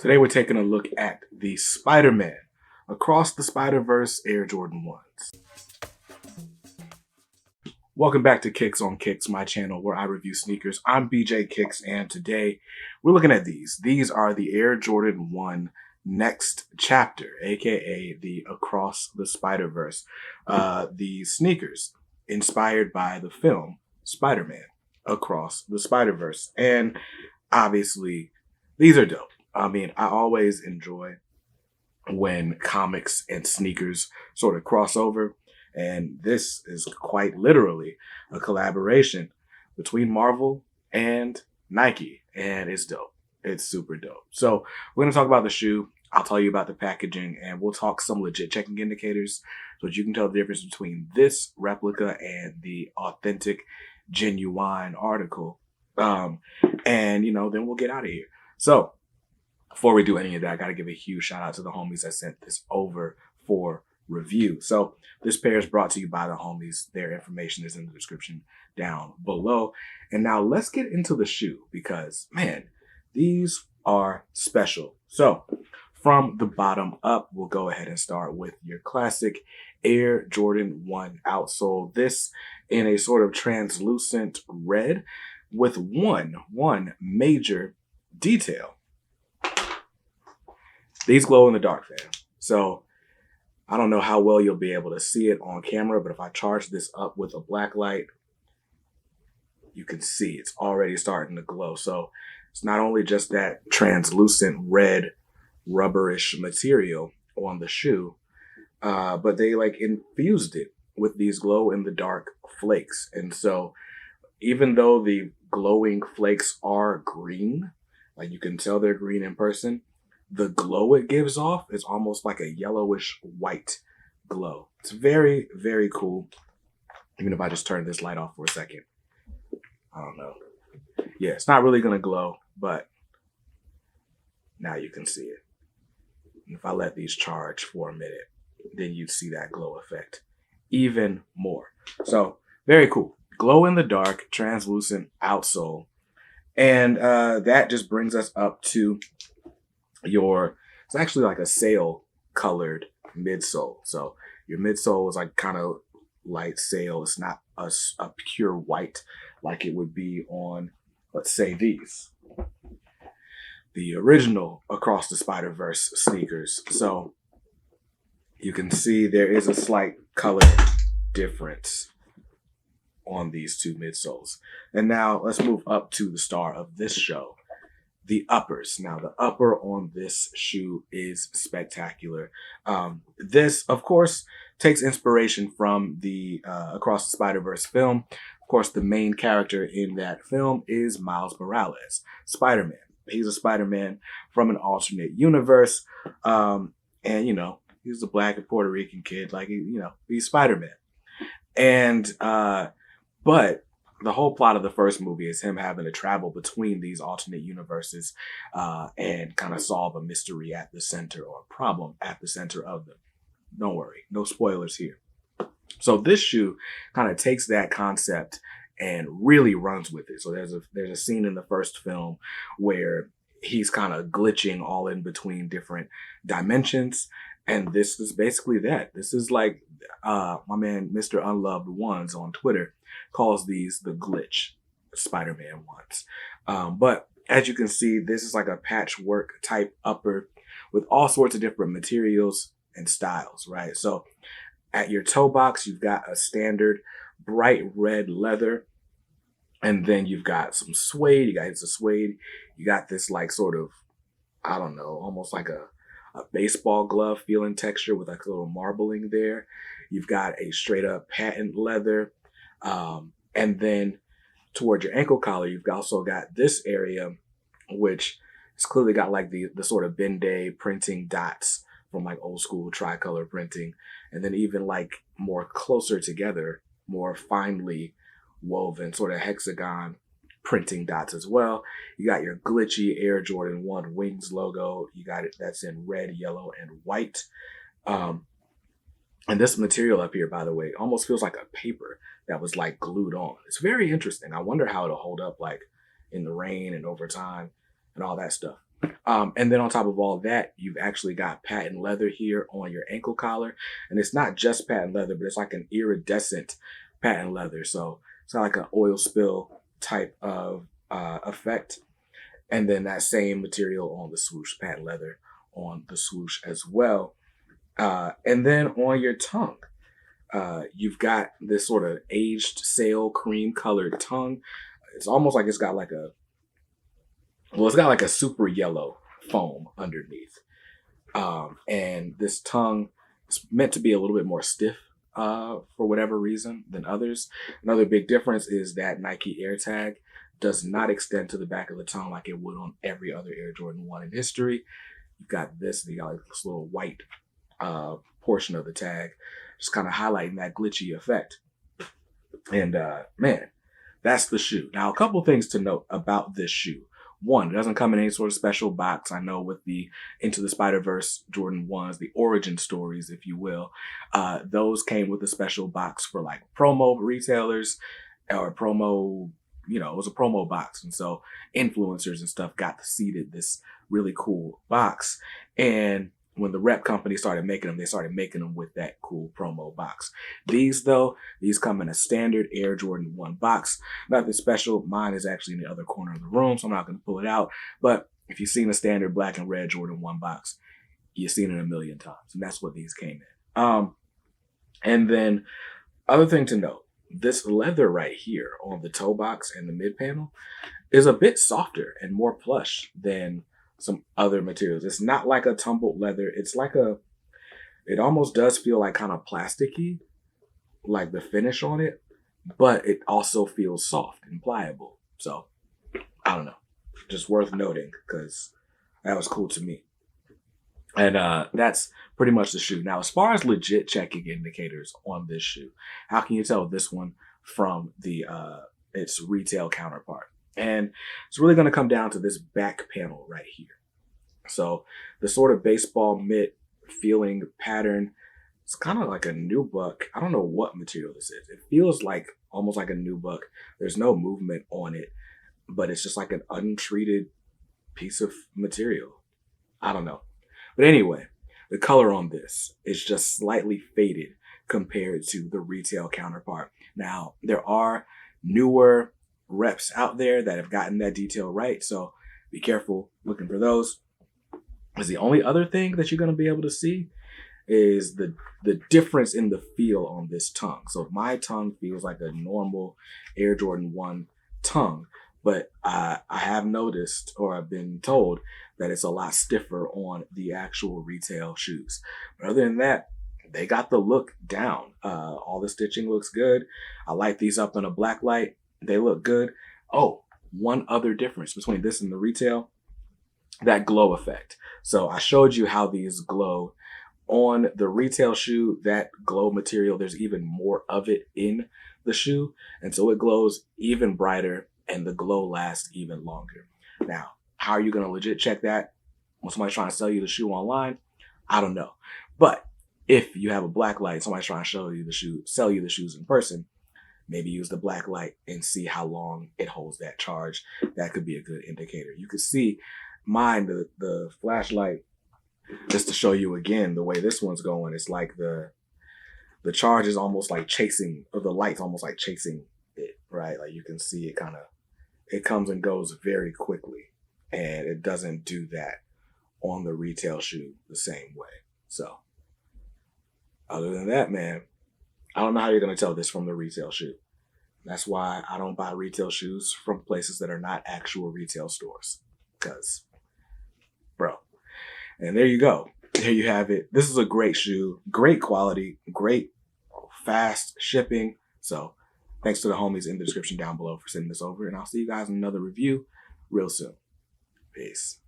Today we're taking a look at the Spider-Man Across the Spider-Verse Air Jordan 1s. Welcome back to Kicks on Kicks, my channel where I review sneakers. I'm BJ Kicks, and today we're looking at these. These are the Air Jordan 1 Next Chapter, aka the Across the Spider-Verse. The sneakers inspired by the film Spider-Man Across the Spider-Verse. And obviously, these are dope. I mean, I always enjoy when comics and sneakers sort of cross over. And this is quite literally a collaboration between Marvel and Nike. And it's dope. It's super dope. So we're going to talk about the shoe. I'll tell you about the packaging, and we'll talk some legit checking indicators so that you can tell the difference between this replica and the authentic, genuine article. And, then we'll get out of here. So before we do any of that, I got to give a huge shout out to the homies that sent this over for review. So this pair is brought to you by the homies. Their information is in the description down below. And now let's get into the shoe because, man, these are special. So from the bottom up, we'll go ahead and start with your classic Air Jordan 1 outsole. This in a sort of translucent red with one major detail. These glow in the dark, fam. So I don't know how well you'll be able to see it on camera, but if I charge this up with a black light, you can see it's already starting to glow. So it's not only just that translucent red rubberish material on the shoe, but they like infused it with these glow in the dark flakes. And so even though the glowing flakes are green, like you can tell they're green in person, the glow it gives off is almost like a yellowish white glow. It's very, very cool. Even if I just turn this light off for a second. I don't know. Yeah, it's not really going to glow, but now you can see it. And if I let these charge for a minute, then you'd see that glow effect even more. So very cool. Glow in the dark, translucent outsole. And that just brings us up to it's actually like a sail colored midsole. So your midsole is like kind of light sail. It's not a pure white like it would be on, let's say, these, the original Across the Spider-Verse sneakers. So you can see there is a slight color difference on these two midsoles. And now let's move up to the star of this show, the uppers. Now, the upper on this shoe is spectacular. This, of course, takes inspiration from the Across the Spider-Verse film. Of course, the main character in that film is Miles Morales, Spider-Man. He's a Spider-Man from an alternate universe. And, he's a Black and Puerto Rican kid. Like, he's Spider-Man. And, but the whole plot of the first movie is him having to travel between these alternate universes and kind of solve a mystery at the center, or a problem at the center of them. Don't worry, no spoilers here. So this shoe kind of takes that concept and really runs with it. So there's a scene in the first film where he's kind of glitching all in between different dimensions. And this is basically that. This is like my man, Mr. Unloved Ones on Twitter, calls these the glitch Spider-Man ones. But as you can see, this is like a patchwork type upper with all sorts of different materials and styles, right? So at your toe box, you've got a standard bright red leather. And then you've got some suede. It's a suede. You got this like sort of, I don't know, almost like a baseball glove feeling texture with like a little marbling there. You've got a straight up patent leather. And then toward your ankle collar, you've also got this area, which has clearly got like the sort of Ben-Day printing dots from like old school tricolor printing. And then even like more closer together, more finely woven sort of hexagon printing dots as well. You got your glitchy Air Jordan 1 Wings logo. You got it, that's in red, yellow, and white. And this material up here, by the way, almost feels like a paper that was like glued on. It's very interesting. I wonder how it'll hold up like in the rain and over time and all that stuff. And then on top of all that, you've actually got patent leather here on your ankle collar. And it's not just patent leather, but it's like an iridescent patent leather. So it's not like an oil spill type of effect. And then that same material on the swoosh, patent leather on the swoosh as well. And then on your tongue, you've got this sort of aged sail cream colored tongue. It's almost like it's got like a super yellow foam underneath. And this tongue is meant to be a little bit more stiff for whatever reason than others. Another big difference is that Nike AirTag does not extend to the back of the tongue like it would on every other Air Jordan 1 in history. You've got this, you got like this little white portion of the tag, just kind of highlighting that glitchy effect. And man, that's the shoe. Now, a couple things to note about this shoe. One, it doesn't come in any sort of special box. I know with the Into the Spider-Verse Jordan 1s, the origin stories, if you will, those came with a special box for like promo retailers or promo, it was a promo box. And so influencers and stuff got seeded this really cool box. And when the rep company started making them, they started making them with that cool promo box. These come in a standard Air Jordan 1 box. Nothing special. Mine is actually in the other corner of the room, so I'm not going to pull it out. But if you've seen a standard black and red Jordan 1 box, you've seen it a million times. And that's what these came in. And then, other thing to note, this leather right here on the toe box and the mid panel is a bit softer and more plush than some other materials. It's not like a tumbled leather. It's like it almost does feel like kind of plasticky, like the finish on it, but it also feels soft and pliable. So I don't know, just worth noting because that was cool to me. And that's pretty much the shoe. Now, as far as legit checking indicators on this shoe, how can you tell this one from its retail counterpart? And it's really going to come down to this back panel right here. So the sort of baseball mitt feeling pattern, it's kind of like a nubuck. I don't know what material this is. It feels like almost like a nubuck. There's no movement on it, but it's just like an untreated piece of material. I don't know. But anyway, the color on this is just slightly faded compared to the retail counterpart. Now, there are newer reps out there that have gotten that detail right, so be careful looking for those. Because the only other thing that you're going to be able to see is the difference in the feel on this tongue. So my tongue feels like a normal Air Jordan 1 tongue, but I have noticed, or I've been told, that it's a lot stiffer on the actual retail shoes. But other than that, they got the look down. All the stitching looks good. I light these up in a black light. They look good. Oh, one other difference between this and the retail, that glow effect. So I showed you how these glow. On the retail shoe, that glow material, there's even more of it in the shoe. And so it glows even brighter and the glow lasts even longer. Now, how are you going to legit check that when somebody's trying to sell you the shoe online? I don't know. But if you have a black light, somebody's trying to sell you the shoes in person, maybe use the black light and see how long it holds that charge. That could be a good indicator. You could see mine, the flashlight, just to show you again the way this one's going. It's like the charge is almost like chasing, or the light's almost like chasing it, right? Like you can see it comes and goes very quickly, and it doesn't do that on the retail shoe the same way. So other than that, man, I don't know how you're going to tell this from the retail shoe. That's why I don't buy retail shoes from places that are not actual retail stores. Because, bro. And there you go. There you have it. This is a great shoe. Great quality. Great fast shipping. So thanks to the homies in the description down below for sending this over. And I'll see you guys in another review real soon. Peace.